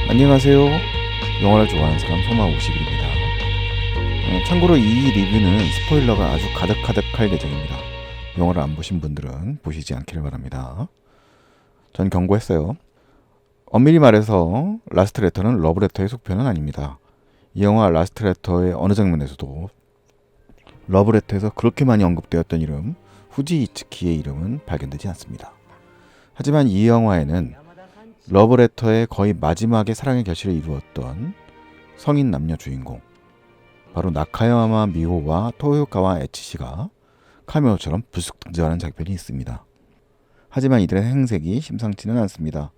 안녕하세요. 영화를 좋아하는 사람 소마50입니다. 참고로 이 리뷰는 스포일러가 아주 가득할 예정입니다. 영화를 안 보신 분들은 보시지 않기를 바랍니다. 전 경고했어요. 엄밀히 말해서 라스트 레터는 러브레터의 속편은 아닙니다. 이 영화 라스트 레터의 어느 장면에서도 러브레터에서 그렇게 많이 언급되었던 이름 후지 이츠키의 이름은 발견되지 않습니다. 하지만 이 영화에는 러브레터의 거의 마지막에 사랑의 결실을 이루었던 성인 남녀 주인공 바로 나카야마 미호와 토요카와 에치시가 카메오처럼 불쑥 등장하는 장면이 있습니다. 하지만 이들의 행색이 심상치는 않습니다.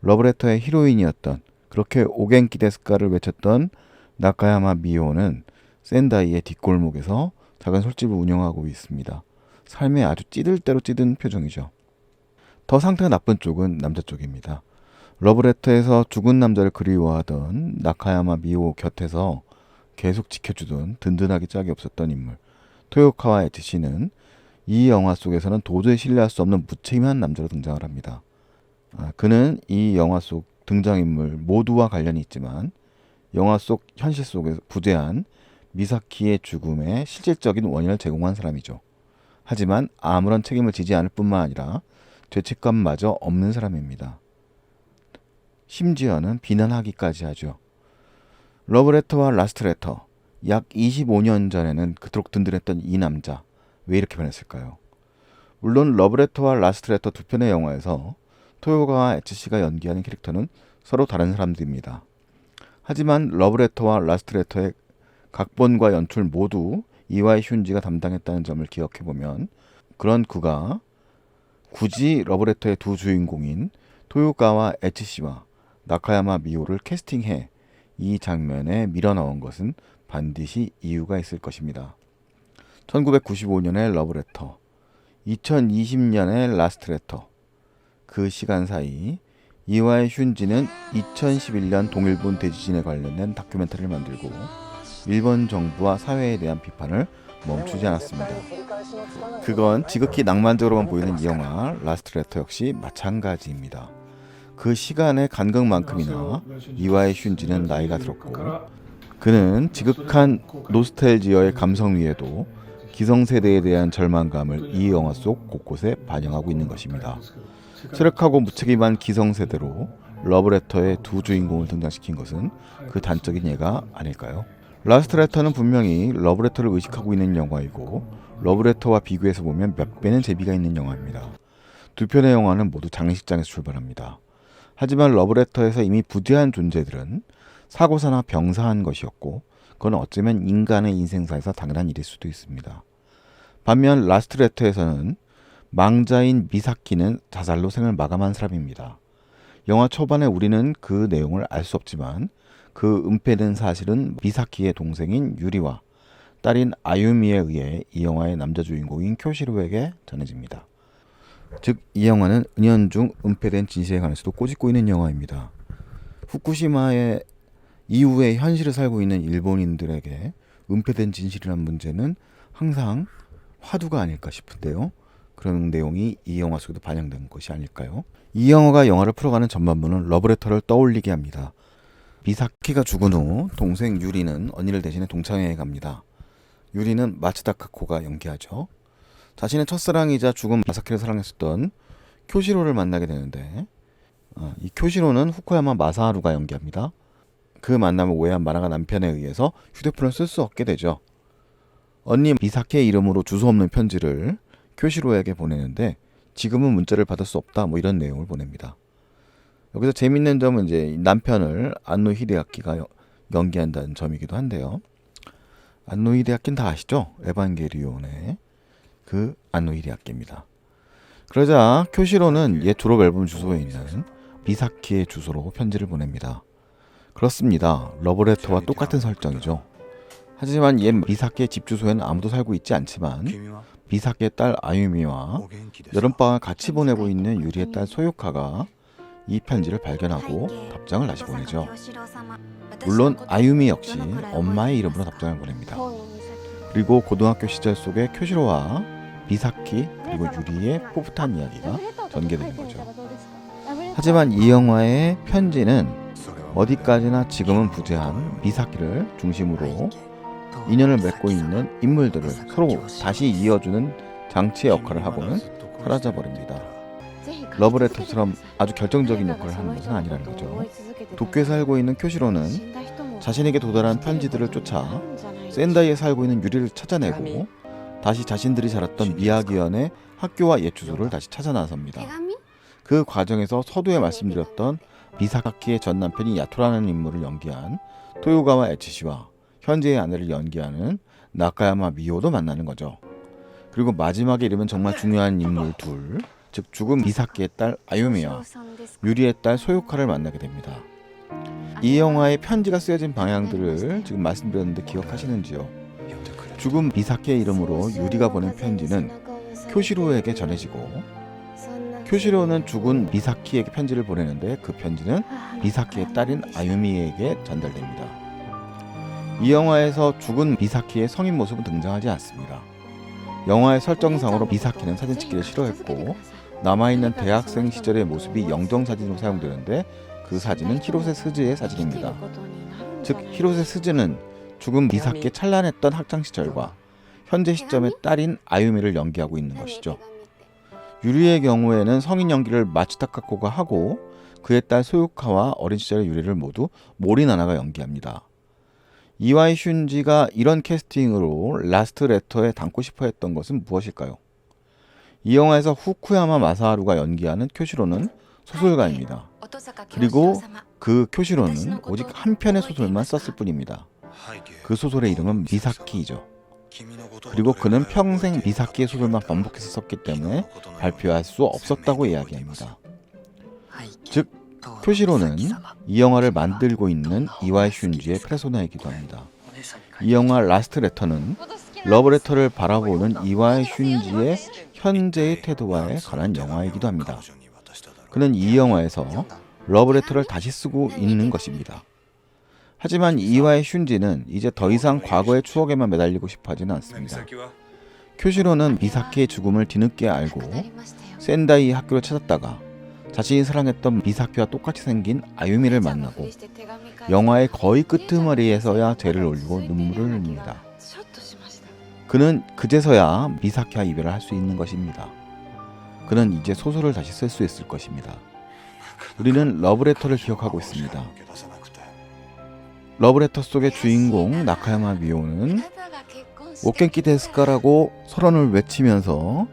러브레터의 히로인이었던 그렇게 오겐키 데스카를 외쳤던 나카야마 미호는 센다이의 뒷골목에서 작은 술집을 운영하고 있습니다. 삶에 아주 찌들 대로 찌든 표정이죠. 더 상태가 나쁜 쪽은 남자 쪽입니다. 러브레터에서 죽은 남자를 그리워하던 나카야마 미호 곁에서 계속 지켜주던 든든하기 짝이 없었던 인물 토요카와 에치시는 이 영화 속에서는 도저히 신뢰할 수 없는 무책임한 남자로 등장을 합니다. 그는 이 영화 속 등장인물 모두와 관련이 있지만 영화 속 현실 속에서 부재한 미사키의 죽음의 실질적인 원인을 제공한 사람이죠. 하지만 아무런 책임을 지지 않을 뿐만 아니라 죄책감마저 없는 사람입니다. 심지어는 비난하기까지 하죠. 러브레터와 라스트레터 약 25년 전에는 그토록 든든했던 이 남자 왜 이렇게 변했을까요? 물론 러브레터와 라스트레터 두 편의 영화에서 토요가와 에츠시가 연기하는 캐릭터는 서로 다른 사람들입니다. 하지만 러브레터와 라스트레터의 각본과 연출 모두 이와이 슌지가 담당했다는 점을 기억해보면 그런 그가 굳이 러브레터의 두 주인공인 토요가와 에치시와 나카야마 미호를 캐스팅해 이 장면에 밀어넣은 것은 반드시 이유가 있을 것입니다. 1995년의 러브레터, 2020년의 라스트레터, 그 시간 사이 이와이 슌지는 2011년 동일본 대지진에 관련된 다큐멘터리를 만들고 일본 정부와 사회에 대한 비판을 멈추지 않았습니다. 그건 지극히 낭만적으로만 보이는 이 영화 라스트레터 역시 마찬가지입니다. 그 시간의 간극만큼이나 이와이 슌지는 나이가 들었고 그는 지극한 노스텔지어의 감성 위에도 기성세대에 대한 절망감을 이 영화 속 곳곳에 반영하고 있는 것입니다. 철학하고 무책임한 기성세대로 러브레터의 두 주인공을 등장시킨 것은 그 단적인 예가 아닐까요? 라스트레터는 분명히 러브레터를 의식하고 있는 영화이고 러브레터와 비교해서 보면 몇 배는 재미가 있는 영화입니다. 두 편의 영화는 모두 장식장에서 출발합니다. 하지만 러브레터에서 이미 부재한 존재들은 사고사나 병사한 것이었고 그건 어쩌면 인간의 인생사에서 당연한 일일 수도 있습니다. 반면 라스트레터에서는 망자인 미사키는 자살로 생을 마감한 사람입니다. 영화 초반에 우리는 그 내용을 알 수 없지만 그 은폐된 사실은 미사키의 동생인 유리와 딸인 아유미에 의해 이 영화의 남자 주인공인 쿄시로에게 전해집니다. 즉 이 영화는 은연중 은폐된 진실에 관해서도 꼬집고 있는 영화입니다. 후쿠시마의 이후의 현실을 살고 있는 일본인들에게 은폐된 진실이라는 문제는 항상 화두가 아닐까 싶은데요. 그런 내용이 이 영화 속에도 반영된 것이 아닐까요? 이 영화가 영화를 풀어가는 전반부는 러브레터를 떠올리게 합니다. 미사키가 죽은 후 동생 유리는 언니를 대신해 동창회에 갑니다. 유리는 마츠다 카코가 연기하죠. 자신의 첫사랑이자 죽은 마사키를 사랑했었던 쿄시로를 만나게 되는데 이 쿄시로는 후쿠야마 마사하루가 연기합니다. 그 만남을 오해한 마나가 남편에 의해서 휴대폰을 쓸 수 없게 되죠. 언니 미사키의 이름으로 주소 없는 편지를 쿄시로에게 보내는데 지금은 문자를 받을 수 없다 이런 내용을 보냅니다. 여기서 재밌는 점은 이제 남편을 안노 히데아키가 연기한다는 점이기도 한데요. 안노 히데아키는 다 아시죠? 에반게리온의 그 안노 히데아키입니다. 그러자 쿄시로는 옛 졸업 앨범 주소에 있는 미사키의 주소로 편지를 보냅니다. 그렇습니다. 러브레터와 똑같은 설정이죠. 하지만 옛 미사키의 집 주소에는 아무도 살고 있지 않지만 미사키의 딸 아유미와 여름방학을 같이 보내고 있는 유리의 딸 소요카가 이 편지를 발견하고 답장을 다시 보내죠. 물론 아유미 역시 엄마의 이름으로 답장을 보냅니다. 그리고 고등학교 시절 속의 쿄시로와 미사키 그리고 유리의 풋풋한 이야기가 전개되는 거죠. 하지만 이 영화의 편지는 어디까지나 지금은 부재한 미사키를 중심으로 인연을 맺고 있는 인물들을 서로 다시 이어주는 장치의 역할을 하고는 사라져버립니다. 러브레터처럼 아주 결정적인 역할을 하는 것은 아니라는 거죠. 도쿄에 살고 있는 쿄시로는 자신에게 도달한 편지들을 쫓아 센다이에 살고 있는 유리를 찾아내고 다시 자신들이 자랐던 미야기현의 학교와 옛 주소를 다시 찾아 나섭니다. 그 과정에서 서두에 말씀드렸던 미사키의 전 남편이 야토라는 인물을 연기한 토요가와 에치시와 현재의 아내를 연기하는 나카야마 미오도 만나는 거죠. 그리고 마지막에 이르면 정말 중요한 인물 둘, 즉 죽은 미사키의 딸 아유미와 유리의 딸 소유카를 만나게 됩니다. 이 영화의 편지가 쓰여진 방향들을 지금 말씀드렸는데 기억하시는지요? 죽은 미사키의 이름으로 유리가 보낸 편지는 쿄시로에게 전해지고 쿄시로는 죽은 미사키에게 편지를 보내는데 그 편지는 미사키의 딸인 아유미에게 전달됩니다. 이 영화에서 죽은 미사키의 성인 모습은 등장하지 않습니다. 영화의 설정상으로 미사키는 사진 찍기를 싫어했고 남아있는 대학생 시절의 모습이 영정사진으로 사용되는데 그 사진은 히로세 스즈의 사진입니다. 즉 히로세 스즈는 죽은 미사키의 찬란했던 학창시절과 현재 시점의 딸인 아유미를 연기하고 있는 것이죠. 유리의 경우에는 성인 연기를 마츠타카코가 하고 그의 딸 소유카와 어린 시절의 유리를 모두 모리나나가 연기합니다. 이와이 슌지가 이런 캐스팅으로 라스트 레터에 담고 싶어 했던 것은 무엇일까요? 이 영화에서 후쿠야마 마사하루가 연기하는 쿄시로는 소설가입니다. 그리고 그 쿄시로는 오직 한 편의 소설만 썼을 뿐입니다. 그 소설의 이름은 미사키이죠. 그리고 그는 평생 미사키의 소설만 반복해서 썼기 때문에 발표할 수 없었다고 이야기합니다. 즉 쿄시로는 이 영화를 만들고 있는 이와이 슌지의 페르소나이기도 합니다. 이 영화 라스트 레터는 러브레터를 바라보는 이와이 슌지의 현재의 태도와에 관한 영화이기도 합니다. 그는 이 영화에서 러브레터를 다시 쓰고 있는 것입니다. 하지만 이와이 슌지는 이제 더 이상 과거의 추억에만 매달리고 싶어 하지는 않습니다. 쿄시로는 미사키의 죽음을 뒤늦게 알고 센다이 학교를 찾았다가 자신이 사랑했던 미사키와 똑같이 생긴 아유미를 만나고 영화의 거의 끄트머리에서야 죄를 올리고 눈물을 흘립니다. 그는 그제서야 미사키와 이별을 할 수 있는 것입니다. 그는 이제 소설을 다시 쓸 수 있을 것입니다. 우리는 러브레터를 기억하고 있습니다. 러브레터 속의 주인공 나카야마 미오는 오켄키 데스카라고 서론을 외치면서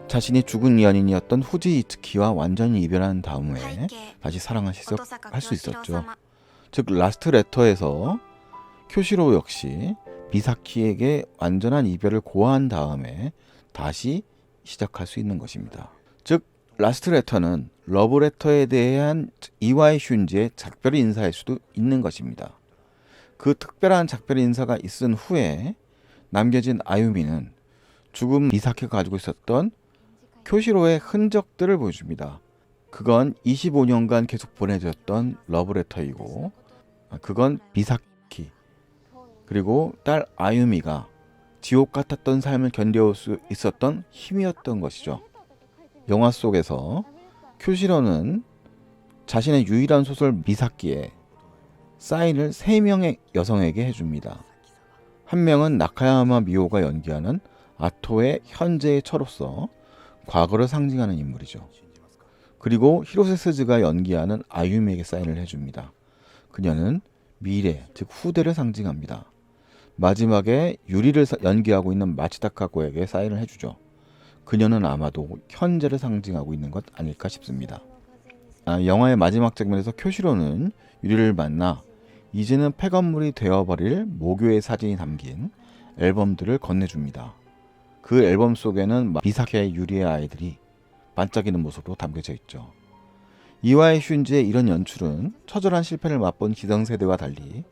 자신이 죽은 연인이었던 후지 이츠키와 완전히 이별한 다음에 다시 사랑을 시작할 수 있었죠. 즉 라스트 레터에서 쿄시로 역시 미사키에게 완전한 이별을 고한 다음에 다시 시작할 수 있는 것입니다. 즉 라스트 레터는 러브레터에 대한 이와이 슌지의 작별 인사일 수도 있는 것입니다. 그 특별한 작별 인사가 있은 후에 남겨진 아유미는 죽은 미사키가 가지고 있었던 쿄시로의 흔적들을 보여줍니다. 그건 25년간 계속 보내졌던 러브레터이고 그건 미사키 그리고 딸 아유미가 지옥 같았던 삶을 견뎌올 수 있었던 힘이었던 것이죠. 영화 속에서 쿄시로는 자신의 유일한 소설 미사키에 사인을 3명의 여성에게 해줍니다. 한 명은 나카야마 미오가 연기하는 아토의 현재의 처로서 과거를 상징하는 인물이죠. 그리고 히로세 스즈가 연기하는 아유미에게 사인을 해줍니다. 그녀는 미래, 즉 후대를 상징합니다. 마지막에 유리를 연기하고 있는 마츠타카코에게 사인을 해주죠. 그녀는 아마도 현재를 상징하고 있는 것 아닐까 싶습니다. 영화의 마지막 장면에서 쿄시로는 유리를 만나 이제는 폐건물이 되어버릴 모교의 사진이 담긴 앨범들을 건네줍니다. 그 앨범 속에는 미사키의 유리의 아이들이 반짝이는 모습으로 담겨져 있죠. 이와이 슌지의 이런 연출은 처절한 실패를 맛본 기성세대와 달리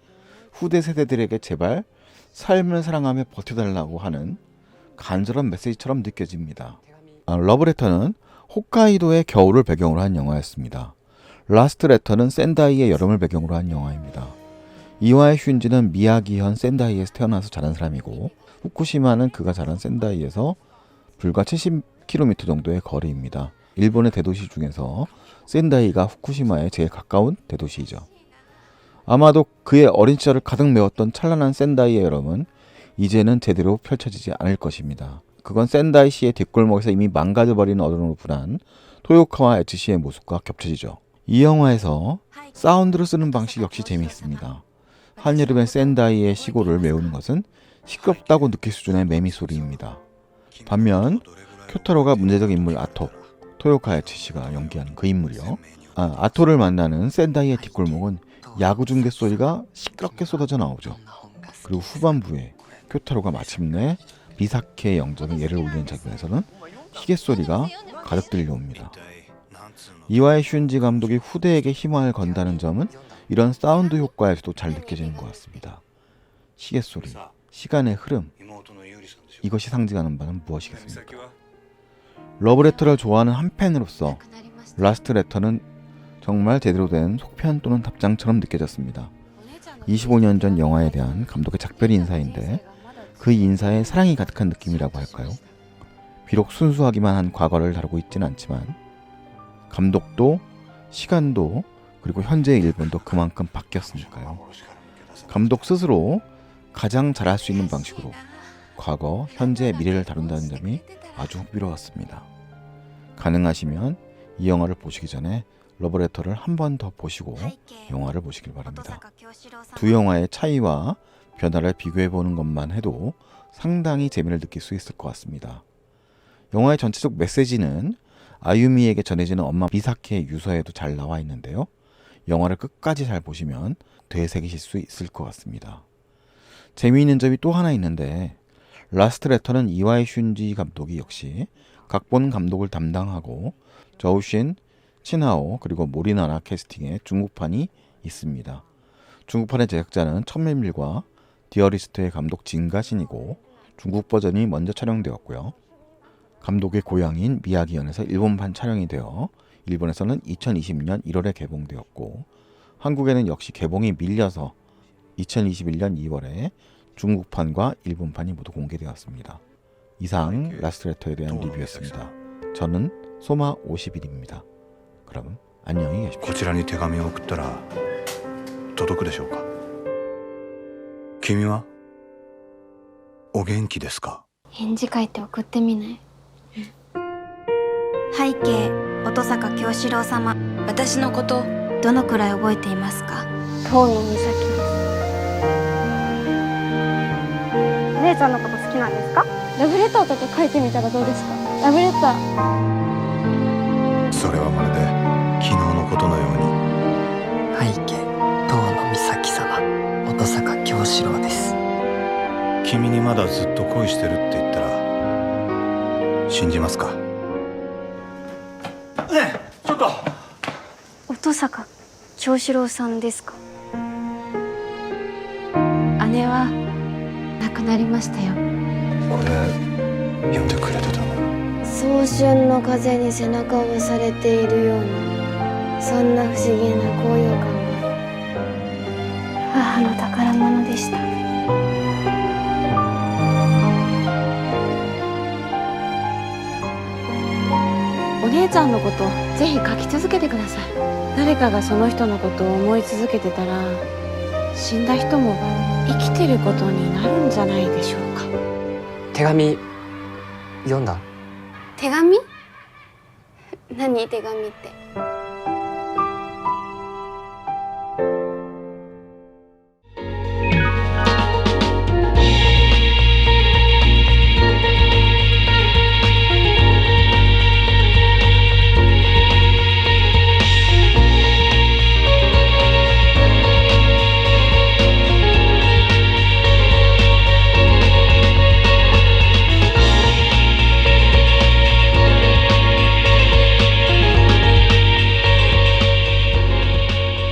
후대 세대들에게 제발 삶을 사랑하며 버텨달라고 하는 간절한 메시지처럼 느껴집니다. 러브레터는 홋카이도의 겨울을 배경으로 한 영화였습니다. 라스트 레터는 센다이의 여름을 배경으로 한 영화입니다. 이와이 슌지는 미야기현 센다이에서 태어나서 자란 사람이고 후쿠시마는 그가 자란 센다이에서 불과 70km 정도의 거리입니다. 일본의 대도시 중에서 센다이가 후쿠시마에 제일 가까운 대도시이죠. 아마도 그의 어린 시절을 가득 메웠던 찬란한 센다이의 여름은 이제는 제대로 펼쳐지지 않을 것입니다. 그건 센다이 시의 뒷골목에서 이미 망가져버린 어른으로 분한 토요카와 에츠 씨의 모습과 겹쳐지죠. 이 영화에서 사운드를 쓰는 방식 역시 재미있습니다. 한여름의 센다이의 시골을 메우는 것은 시끄럽다고 느낄 수준의 매미 소리입니다. 반면 쿄타로가 문제적 인물 아토, 토요카 에츠 씨가 연기하는 그 인물이요. 아토를 만나는 센다이의 뒷골목은 야구 중계 소리가 시끄럽게 쏟아져 나오죠. 그리고 후반부에 쿄타로가 마침내 미사케의 영정에 예를 올리는 장면에서는 시계 소리가 가득 들려옵니다. 이와이 슌지 감독이 후대에게 희망을 건다는 점은 이런 사운드 효과에서도 잘 느껴지는 것 같습니다. 시계 소리, 시간의 흐름, 이것이 상징하는 바는 무엇이겠습니까? 러브레터를 좋아하는 한 팬으로서 라스트 레터는 정말 제대로 된 속편 또는 답장처럼 느껴졌습니다. 25년 전 영화에 대한 감독의 작별 인사인데 그 인사에 사랑이 가득한 느낌이라고 할까요? 비록 순수하기만 한 과거를 다루고 있지는 않지만 감독도 시간도 그리고 현재의 일본도 그만큼 바뀌었으니까요. 감독 스스로 가장 잘할 수 있는 방식으로 과거, 현재, 미래를 다룬다는 점이 아주 흥미로웠습니다. 가능하시면 이 영화를 보시기 전에 러브레터를 한 번 더 보시고 영화를 보시길 바랍니다. 두 영화의 차이와 변화를 비교해보는 것만 해도 상당히 재미를 느낄 수 있을 것 같습니다. 영화의 전체적 메시지는 아유미에게 전해지는 엄마 미사케의 유서에도 잘 나와 있는데요. 영화를 끝까지 잘 보시면 되새기실 수 있을 것 같습니다. 재미있는 점이 또 하나 있는데 라스트 레터는 이와이 슌지 감독이 역시 각본 감독을 담당하고 저우신, 친하오 그리고 모리나라 캐스팅의 중국판이 있습니다. 중국판의 제작자는 천밀밀과 디어리스트의 감독 진가신이고 중국 버전이 먼저 촬영되었고요. 감독의 고향인 미야기현에서 일본판 촬영이 되어 일본에서는 2020년 1월에 개봉되었고 한국에는 역시 개봉이 밀려서 2021년 2월에 중국판과 일본판이 모두 공개되었습니다. 이상 라스트레터에 대한 리뷰였습니다. 저는 소마 50일입니다. 그럼 안녕히 계십시오. こちらに手紙を送ったら届くでしょうか。君はお元気ですか。返事書いて送ってみない。背景音坂京志郎様、私のことどのくらい覚えていますか。遠野美咲です。お姉ちゃんのこと好きなんですか。ラブレターとか書いてみたらどうですか。ラブレター。それはまるで昨日のことのように。背景遠野美咲様、音坂京志郎です。君にまだずっと恋してるって言ったら信じますか。ねえちょっと。音坂京志郎さんですか。姉は亡くなりましたよ。これ読んでくれてたの。早春の風に背中を押されているような、そんな不思議な高揚感が母の宝物でした。お姉ちゃんのことぜひ書き続けてください。誰かがその人のことを思い続けてたら死んだ人も生きてることになるんじゃないでしょうか。手紙読んだ？手紙？何手紙って。